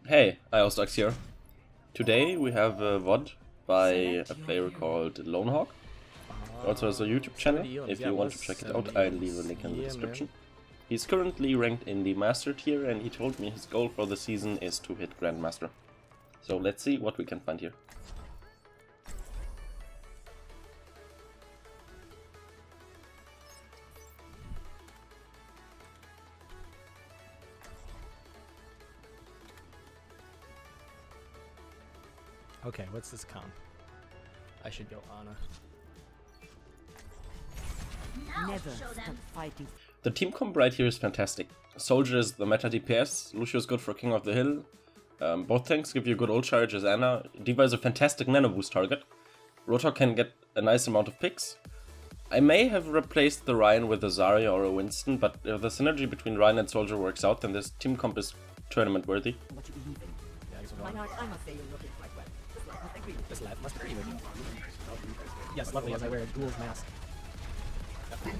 Hey, IOSTUX here. Today we have a VoD by a player called LoneHawk. Also has a YouTube channel. If you want to check it out, I'll leave a link in the description. He's currently ranked in the Master tier and he told me his goal for the season is to hit Grandmaster. So let's see what we can find here. Okay, what's this comp? I should go Ana. Never stop fighting. The team comp right here is fantastic. Soldier is the meta DPS, Lucio is good for King of the Hill. Both tanks give you good ult charge as Ana. D.Va is a fantastic nano boost target. Rotor can get a nice amount of picks. I may have replaced the Ryan with a Zarya or a Winston, but if the synergy between Ryan and Soldier works out, then this team comp is tournament worthy. Yeah, I guess we're going. I must say you're looking quite well. This lad must agree with you. Yes, lovely as I wear a duel's mask. Yep. You're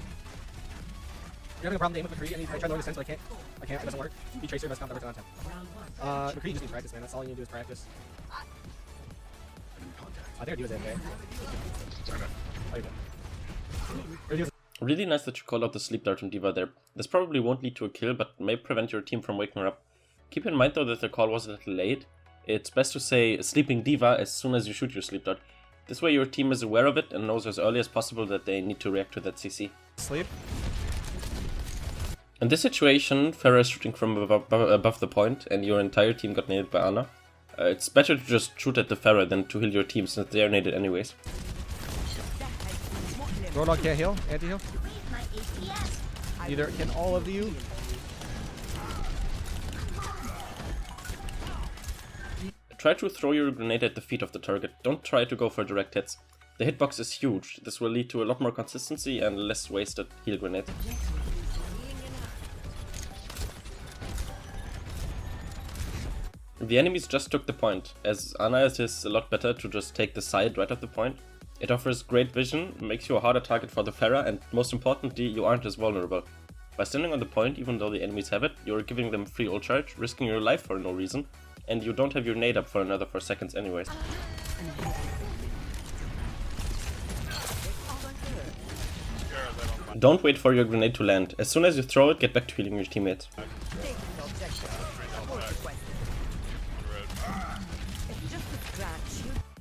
having a problem with McCree, and I tried to lower the sense, but I can't, it doesn't work. Be Tracer, best comp that works on him. McCree just needs practice, man, that's all you need to do is practice. I think I do his AFK. Oh, you're good. Really nice that you called out the sleep dart from D.Va there. This probably won't lead to a kill, but may prevent your team from waking her up. Keep in mind though that the call was a little late. It's best to say sleeping D.Va as soon as you shoot your sleep dart. This way your team is aware of it and knows as early as possible that they need to react to that CC. Sleep. In this situation, Pharah is shooting from above the point and your entire team got naded by Ana. It's better to just shoot at the Pharah than to heal your team since they are naded anyways. Roadhog can't heal, anti-heal. Neither can all of you. Try to throw your grenade at the feet of the target, don't try to go for direct hits. The hitbox is huge, this will lead to a lot more consistency and less wasted heal grenades. The enemies just took the point, as Ana it is a lot better to just take the side right of the point. It offers great vision, makes you a harder target for the Pharah, and most importantly, you aren't as vulnerable. By standing on the point, even though the enemies have it, you're giving them free ult charge, risking your life for no reason, and you don't have your nade up for another 4 seconds anyways. Don't wait for your grenade to land. As soon as you throw it, get back to healing your teammates.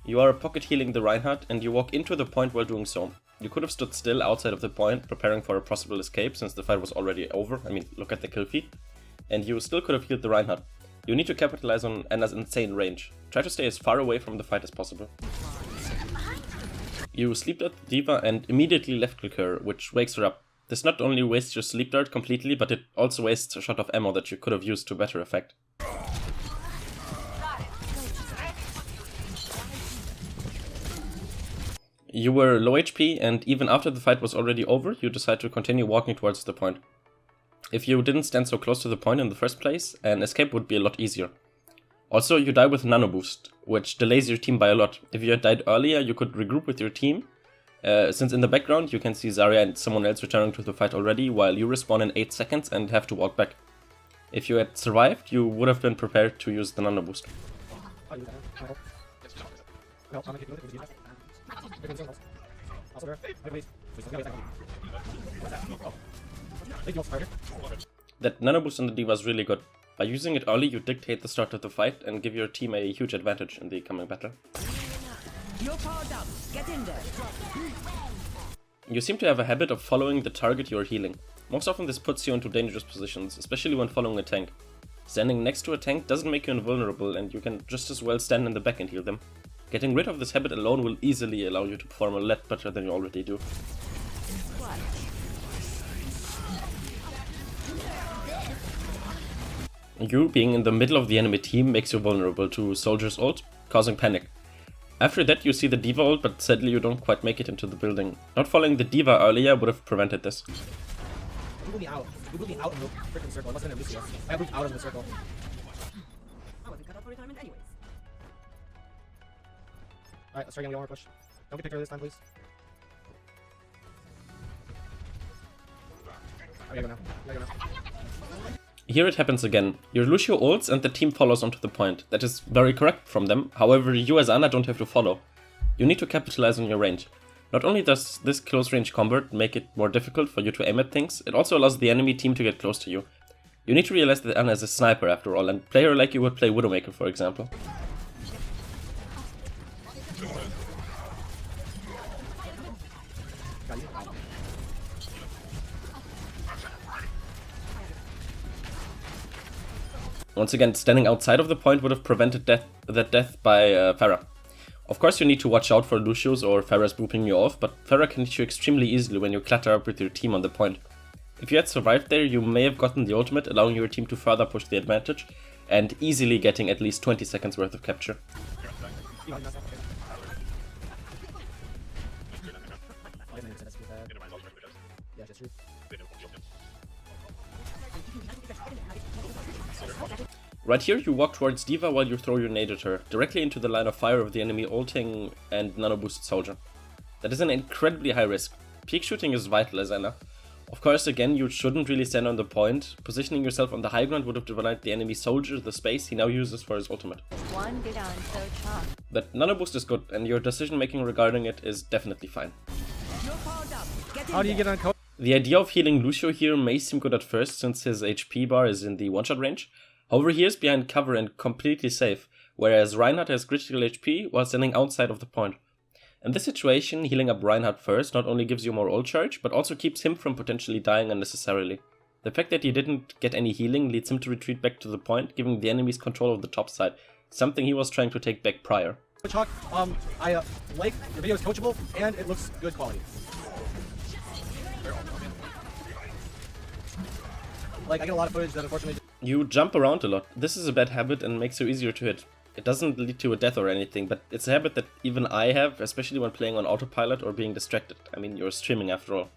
You are pocket healing the Reinhardt and you walk into the point while doing so. You could have stood still outside of the point, preparing for a possible escape since the fight was already over. I mean, look at the kill feed. And you still could have healed the Reinhardt. You need to capitalize on Ana's insane range. Try to stay as far away from the fight as possible. You sleep dart the D.Va and immediately left click her, which wakes her up. This not only wastes your sleep dart completely, but it also wastes a shot of ammo that you could have used to better effect. You were low HP and even after the fight was already over, you decide to continue walking towards the point. If you didn't stand so close to the point in the first place, an escape would be a lot easier. Also, you die with nano boost, which delays your team by a lot. If you had died earlier, you could regroup with your team, since in the background you can see Zarya and someone else returning to the fight already, while you respawn in 8 seconds and have to walk back. If you had survived, you would have been prepared to use the nano boost. That nano boost on the D.Va is really good. By using it early, you dictate the start of the fight and give your team a huge advantage in the coming battle. You're powered up. Get in there. You seem to have a habit of following the target you are healing. Most often this puts you into dangerous positions, especially when following a tank. Standing next to a tank doesn't make you invulnerable and you can just as well stand in the back and heal them. Getting rid of this habit alone will easily allow you to perform a lot better than you already do. You being in the middle of the enemy team makes you vulnerable to Soldier's ult, causing panic. After that you see the D.Va ult, but sadly you don't quite make it into the building. Not following the D.Va earlier would have prevented this. You moved me out. You moved me out of the freaking circle. I wasn't in Lucio. I moved out of the circle. I wasn't cut out for retirement anyways. Alright, let's try again. We don't want to push. Don't get picked early this time, please. Oh, yeah, go now. Yeah, go now. Here it happens again. Your Lucio ults and the team follows onto the point. That is very correct from them, however you as Ana don't have to follow. You need to capitalize on your range. Not only does this close range combat make it more difficult for you to aim at things, it also allows the enemy team to get close to you. You need to realize that Ana is a sniper after all, and play her like you would play Widowmaker for example. Once again, standing outside of the point would have prevented that death by Pharah. Of course you need to watch out for Lucius or Pharah's booping you off, but Pharah can hit you extremely easily when you clatter up with your team on the point. If you had survived there, you may have gotten the ultimate, allowing your team to further push the advantage, and easily getting at least 20 seconds worth of capture. Right here you walk towards D.Va while you throw your nade at her, directly into the line of fire of the enemy ulting and nano boosted soldier. That is an incredibly high risk. Peek shooting is vital as Ana. Of course again you shouldn't really stand on the point. Positioning yourself on the high ground would have denied the enemy soldier the space he now uses for his ultimate. That nano boost is good and your decision making regarding it is definitely fine. How do you get on code? The idea of healing Lucio here may seem good at first since his HP bar is in the one-shot range. However, he is behind cover and completely safe, whereas Reinhardt has critical HP while standing outside of the point. In this situation, healing up Reinhardt first not only gives you more ult charge, but also keeps him from potentially dying unnecessarily. The fact that he didn't get any healing leads him to retreat back to the point, giving the enemies control of the top side, something he was trying to take back prior. LoneHawk, I like your video is coachable and it looks good quality. Like, I get a lot of footage that unfortunately... You jump around a lot. This is a bad habit and makes you easier to hit. It doesn't lead to a death or anything, but it's a habit that even I have, especially when playing on autopilot or being distracted. I mean, you're streaming after all.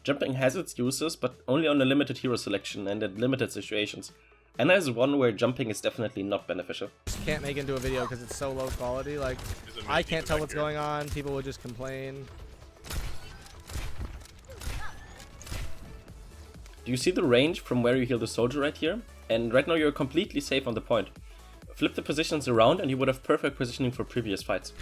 Jumping has its uses, but only on a limited hero selection and in limited situations. Ana is one where jumping is definitely not beneficial. Just can't make it into a video because it's so low quality. Like, I can't tell what's going on. People would just complain. Do you see the range from where you heal the soldier right here? And right now you're completely safe on the point. Flip the positions around and you would have perfect positioning for previous fights.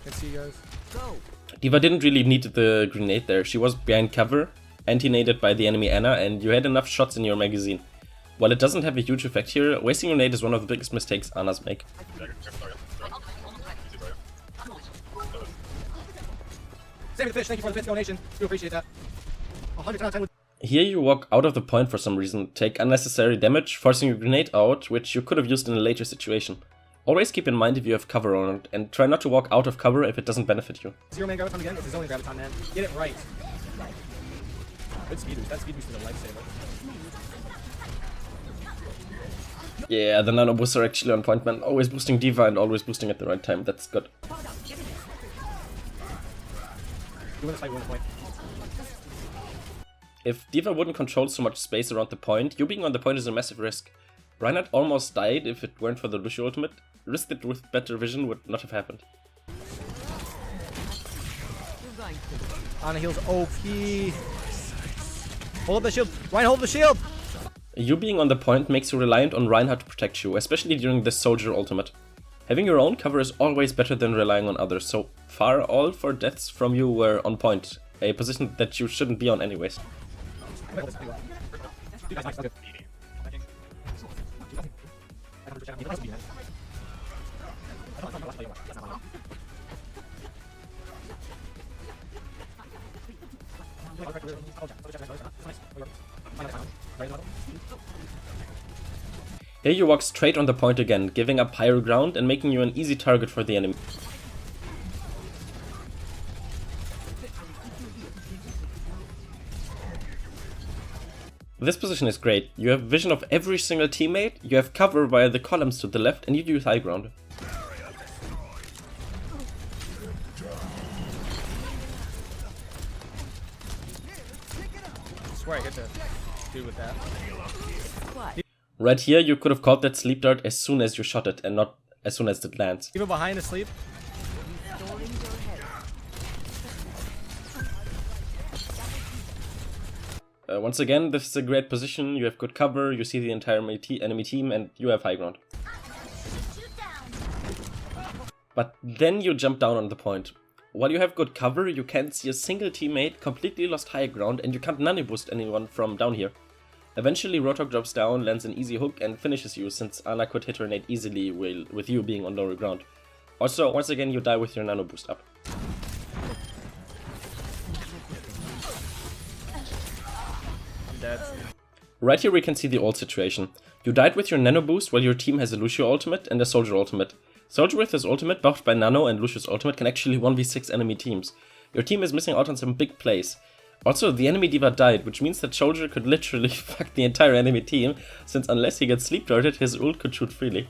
Can see you guys. Go. D.Va didn't really need the grenade there. She was behind cover, anti-naded by the enemy Ana, and you had enough shots in your magazine. While it doesn't have a huge effect here, wasting your nade is one of the biggest mistakes Ana's make. Save the fish, thank you for the 50 donation. Do appreciate that. 100 out of 10 with... Here you walk out of the point for some reason, take unnecessary damage, forcing your grenade out, which you could have used in a later situation. Always keep in mind if you have cover on it, and try not to walk out of cover if it doesn't benefit you. Zero man graviton again, it's his only graviton, man. Get it right. Good speed boost, that speed boost is a lifesaver. Yeah, the nano boosts are actually on point, man. Always boosting D.Va and always boosting at the right time, that's good. You win this fight, you win the point. If D.Va wouldn't control so much space around the point, you being on the point is a massive risk. Reinhardt almost died if it weren't for the Lucio ultimate. Risk that with better vision would not have happened. Ana heals OP. Hold up the shield. Ryan, hold the shield! You being on the point makes you reliant on Reinhardt to protect you, especially during this soldier ultimate. Having your own cover is always better than relying on others, so far all 4 deaths from you were on point, a position that you shouldn't be on anyways. Here you walk straight on the point again, giving up higher ground and making you an easy target for the enemy. This position is great. You have vision of every single teammate, you have cover via the columns to the left, and you use high ground. I swear I hit the dude with that. Right here you could have caught that sleep dart as soon as you shot it and not as soon as it lands. Even behind the sleep. Once again, this is a great position, you have good cover, you see the entire enemy team, and you have high ground. But then you jump down on the point. While you have good cover, you can't see a single teammate, completely lost high ground, and you can't nano boost anyone from down here. Eventually, LoneHawk drops down, lands an easy hook, and finishes you, since Ana could hit her nade easily with you being on lower ground. Also, once again, you die with your nano boost up. I'm dead. Right here we can see the ult situation. You died with your nano boost while your team has a Lucio ultimate and a Soldier ultimate. Soldier with his ultimate, buffed by nano, and Lucio's ultimate can actually 1v6 enemy teams. Your team is missing out on some big plays. Also, the enemy D.Va died, which means that Soldier could literally fuck the entire enemy team, since unless he gets sleep darted, his ult could shoot freely.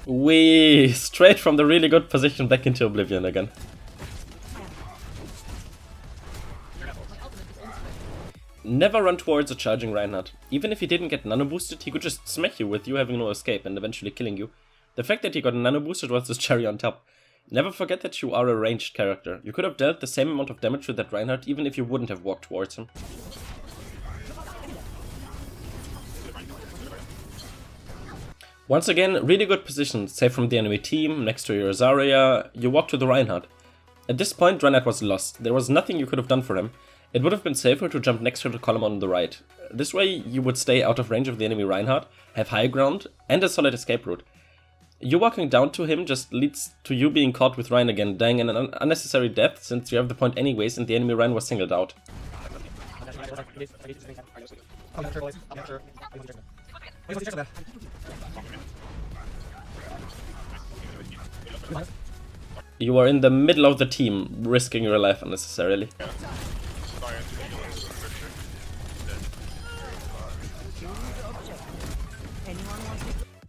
Wee! Straight from the really good position back into Oblivion again. Never run towards a charging Reinhardt. Even if he didn't get nano boosted, he could just smack you with you having no escape and eventually killing you. The fact that he got nano boosted was the cherry on top. Never forget that you are a ranged character. You could have dealt the same amount of damage with that Reinhardt even if you wouldn't have walked towards him. Once again, really good position, safe from the enemy team, next to your Zarya, you walk to the Reinhardt. At this point, Reinhardt was lost. There was nothing you could have done for him. It would have been safer to jump next to the column on the right. This way you would stay out of range of the enemy Reinhardt, have high ground, and a solid escape route. You walking down to him just leads to you being caught with Rein again, dying in an unnecessary death since you have the point anyways and the enemy Rein was singled out. You are in the middle of the team, risking your life unnecessarily.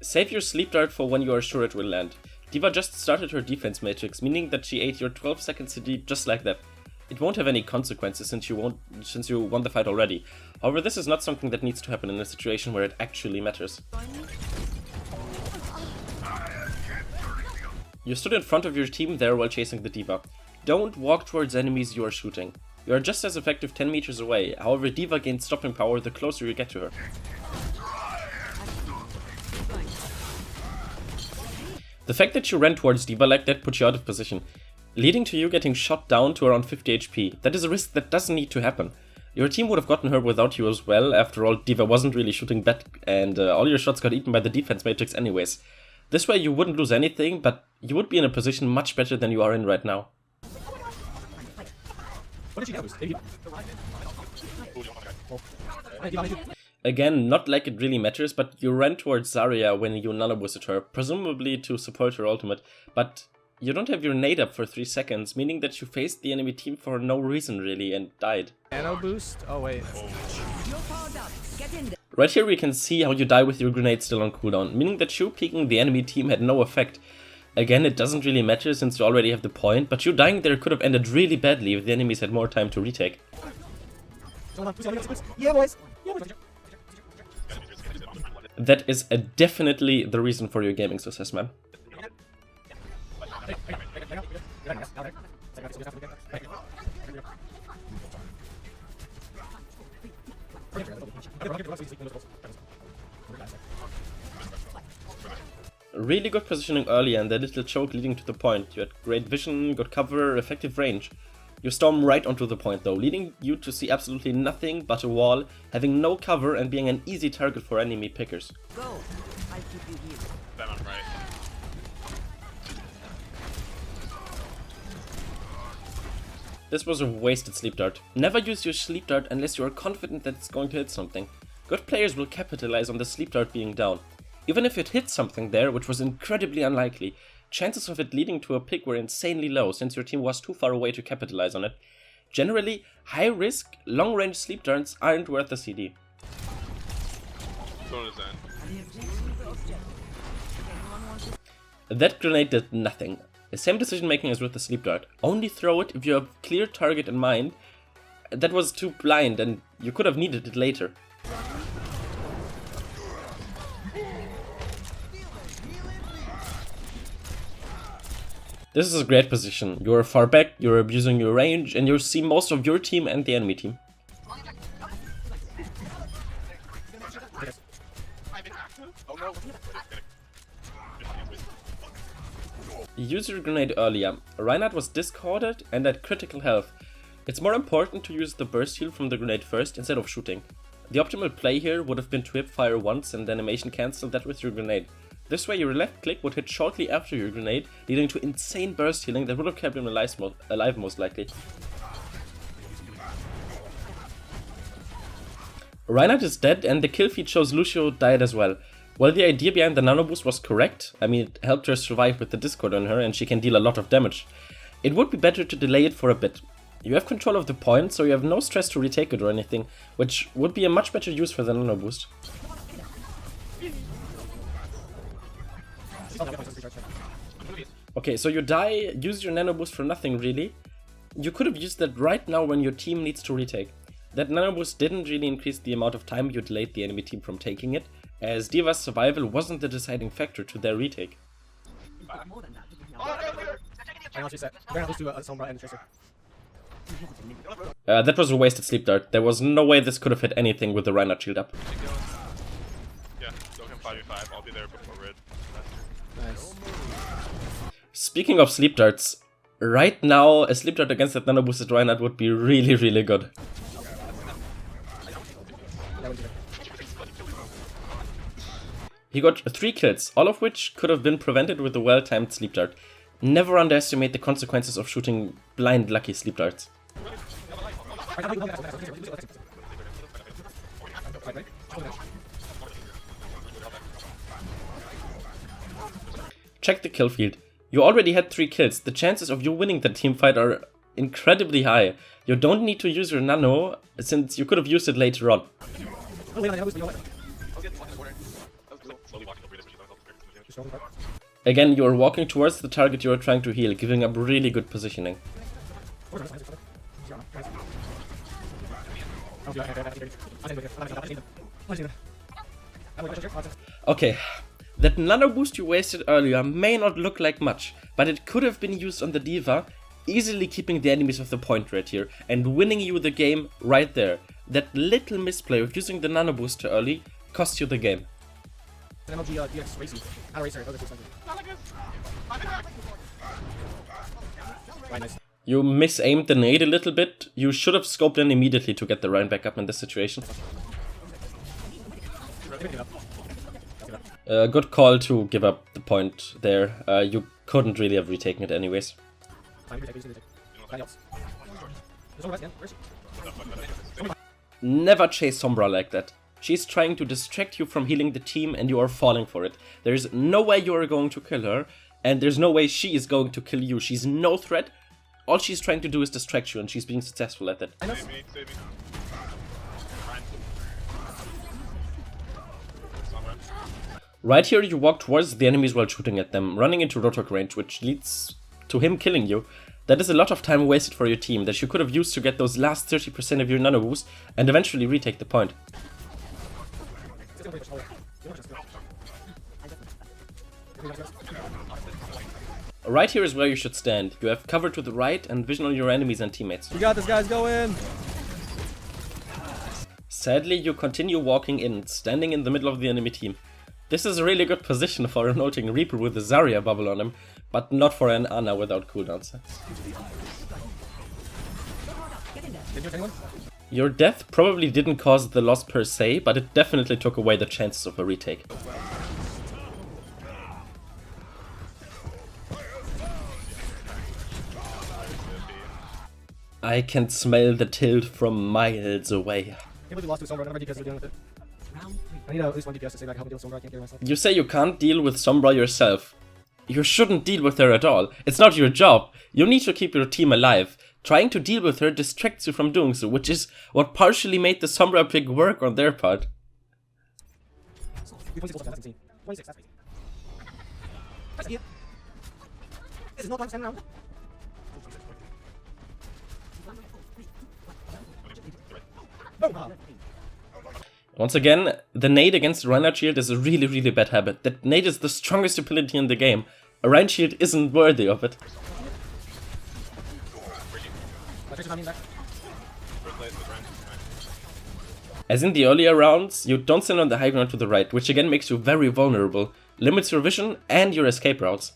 Save your sleep dart for when you are sure it will land. D.Va just started her defense matrix, meaning that she ate your 12 seconds CD just like that. It won't have any consequences since you won the fight already. However, this is not something that needs to happen in a situation where it actually matters. You stood in front of your team there while chasing the D.Va. Don't walk towards enemies you are shooting. You are just as effective 10 meters away, however D.Va gains stopping power the closer you get to her. The fact that you ran towards D.Va like that put you out of position, leading to you getting shot down to around 50 HP. That is a risk that doesn't need to happen. Your team would have gotten her without you as well, after all D.Va wasn't really shooting back and all your shots got eaten by the defense matrix anyways. This way you wouldn't lose anything, but you would be in a position much better than you are in right now. What did she do? Again, not like it really matters, but you ran towards Zarya when you nano boosted her, presumably to support her ultimate, but you don't have your nade up for 3 seconds, meaning that you faced the enemy team for no reason really and died. Nano boost? Oh wait. Right here we can see how you die with your grenade still on cooldown, meaning that you peeking the enemy team had no effect. Again, it doesn't really matter since you already have the point, but you dying there could have ended really badly if the enemies had more time to retake. Yeah, boys! That is definitely the reason for your gaming success, man. Really good positioning earlier and the little choke leading to the point. You had great vision, good cover, effective range. You storm right onto the point though, leading you to see absolutely nothing but a wall, having no cover and being an easy target for enemy pickers. Go. I'll keep you here. Then I'm right. This was a wasted sleep dart. Never use your sleep dart unless you are confident that it's going to hit something. Good players will capitalize on the sleep dart being down. Even if it hit something there, which was incredibly unlikely, chances of it leading to a pick were insanely low since your team was too far away to capitalize on it. Generally, high risk, long range sleep darts aren't worth the CD. So is that. That grenade did nothing. The same decision making as with the sleep dart. Only throw it if you have a clear target in mind. That was too blind and you could have needed it later. This is a great position. You're far back, you're abusing your range, and you see most of your team and the enemy team. Use your grenade earlier. Reinhardt was discorded and at critical health. It's more important to use the burst heal from the grenade first instead of shooting. The optimal play here would have been to hip fire once and animation cancel that with your grenade. This way your left click would hit shortly after your grenade, leading to insane burst healing that would have kept him alive most likely. Reinhardt is dead and the kill feed shows Lucio died as well. While the idea behind the nano boost was correct, I mean it helped her survive with the discord on her and she can deal a lot of damage, it would be better to delay it for a bit. You have control of the point, so you have no stress to retake it or anything, which would be a much better use for the nano boost. Okay, so you die, use your nano boost for nothing really. You could have used that right now when your team needs to retake. That nano boost didn't really increase the amount of time you delayed the enemy team from taking it, as D.Va's survival wasn't the deciding factor to their retake. That was a wasted sleep dart. There was no way this could have hit anything with the Reinhardt shield up. Yeah, go him 5v5, I'll be there before red. Nice. Speaking of sleep darts, right now a sleep dart against that nano boosted Reinhardt would be really, really good. He got 3 kills, all of which could have been prevented with a well-timed sleep dart. Never underestimate the consequences of shooting blind lucky sleep darts. Check the kill field. You already had 3 kills. The chances of you winning the teamfight are incredibly high. You don't need to use your nano, since you could have used it later on. Again, you are walking towards the target you are trying to heal, giving up really good positioning. Okay, that nano boost you wasted earlier may not look like much, but it could have been used on the D.Va, easily keeping the enemies off the point right here, and winning you the game right there. That little misplay of using the nano boost too early cost you the game. You misaimed the nade a little bit. You should have scoped in immediately to get the Ryan back up in this situation. Good call to give up the point there. You couldn't really have retaken it anyways. Never chase Sombra like that. She's trying to distract you from healing the team and you are falling for it. There's no way you are going to kill her, and there's no way she is going to kill you. She's no threat. All she's trying to do is distract you, and she's being successful at that. Right here you walk towards the enemies while shooting at them, running into LoneHawk range, which leads to him killing you. That is a lot of time wasted for your team that you could have used to get those last 30% of your nano boost and eventually retake the point. Right here is where you should stand. You have cover to the right and vision on your enemies and teammates. You got this, guys, go in! Sadly, you continue walking in, standing in the middle of the enemy team. This is a really good position for a noting Reaper with a Zarya bubble on him, but not for an Ana without cooldowns. Your death probably didn't cause the loss per se, but it definitely took away the chances of a retake. I can smell the tilt from miles away. You say you can't deal with Sombra yourself. You shouldn't deal with her at all. It's not your job. You need to keep your team alive. Trying to deal with her distracts you from doing so, which is what partially made the Sombra pick work on their part. Once again, the nade against Reinhardt shield is a really bad habit. That nade is the strongest ability in the game. A Reinhardt shield isn't worthy of it. Tracer's not back. First place with Rand. As in the earlier rounds, you don't stand on the high ground to the right, which again makes you very vulnerable, limits your vision and your escape routes.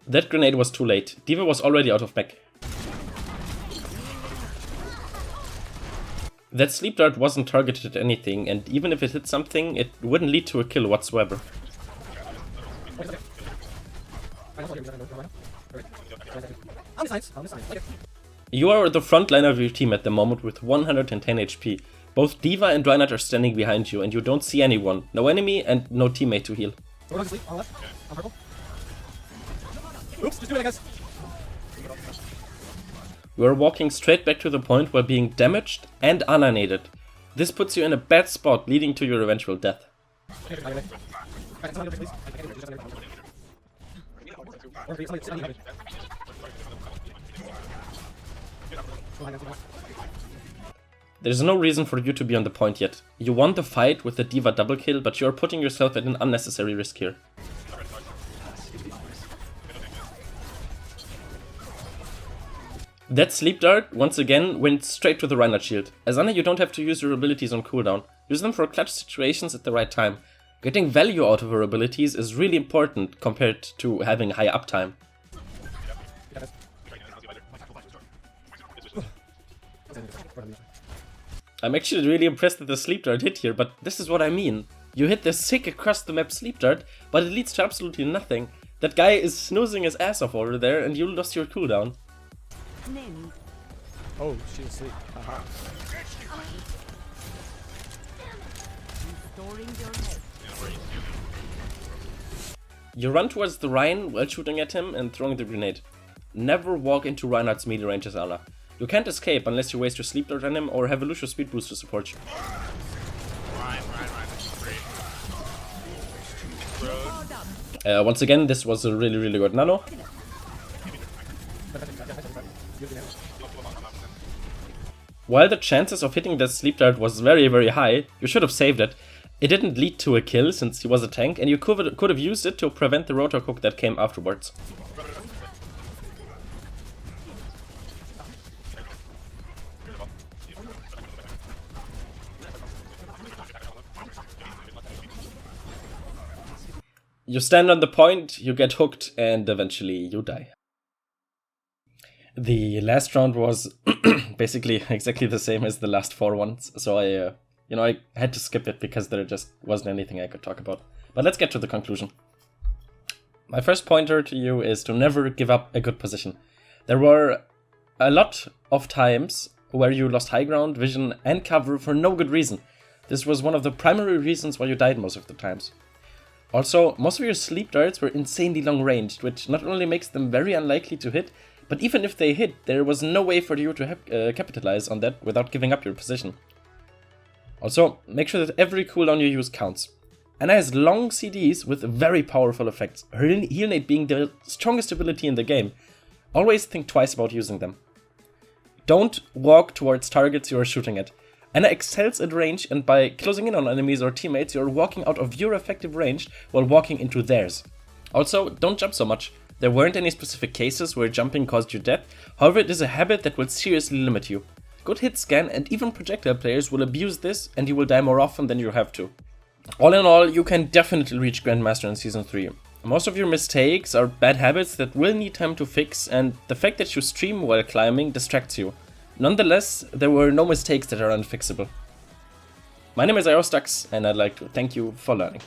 That grenade was too late. D.Va was already out of mech. That sleep dart wasn't targeted at anything, and even if it hit something, it wouldn't lead to a kill whatsoever. You are the frontline of your team at the moment with 110 HP. Both D.Va and Reinhardt are standing behind you, and you don't see anyone. No enemy and no teammate to heal. Oops, just do it, I guess. You are walking straight back to the point while being damaged and unanimated. This puts you in a bad spot, leading to your eventual death. There's no reason for you to be on the point yet. You won the fight with the D.Va double kill, but you are putting yourself at an unnecessary risk here. That sleep dart, once again, went straight to the Reinhardt shield. As Ana, you don't have to use your abilities on cooldown. Use them for clutch situations at the right time. Getting value out of your abilities is really important compared to having high uptime. I'm actually really impressed that the sleep dart hit here, but this is what I mean. You hit the sick across the map sleep dart, but it leads to absolutely nothing. That guy is snoozing his ass off over there and you lost your cooldown. Oh, she's asleep. Haha. You run towards the Rhine while shooting at him and throwing the grenade. Never walk into Reinhardt's melee range as Ana. You can't escape unless you waste your sleep dart on him or have a Lucio speed boost to support you. Once again, this was a really good nano. While the chances of hitting that sleep dart was very high, you should have saved it. It didn't lead to a kill since he was a tank, and you could have used it to prevent the rotor hook that came afterwards. You stand on the point, you get hooked, and eventually you die. The last round was basically exactly the same as the last 4 ones, so I had to skip it because there just wasn't anything I could talk about. But let's get to the conclusion. My first pointer to you is to never give up a good position. There were a lot of times where you lost high ground, vision, and cover for no good reason. This was one of the primary reasons why you died most of the times. Also, most of your sleep darts were insanely long ranged, which not only makes them very unlikely to hit, but even if they hit, there was no way for you to capitalize on that without giving up your position. Also, make sure that every cooldown you use counts. Ana has long CDs with very powerful effects, her heal nade being the strongest ability in the game. Always think twice about using them. Don't walk towards targets you are shooting at. Ana excels at range, and by closing in on enemies or teammates, you are walking out of your effective range while walking into theirs. Also, don't jump so much. There weren't any specific cases where jumping caused you death, however it is a habit that will seriously limit you. Good hit scan and even projectile players will abuse this and you will die more often than you have to. All in all, you can definitely reach Grandmaster in Season 3. Most of your mistakes are bad habits that will need time to fix, and the fact that you stream while climbing distracts you. Nonetheless, there were no mistakes that are unfixable. My name is Aerostux, and I'd like to thank you for learning.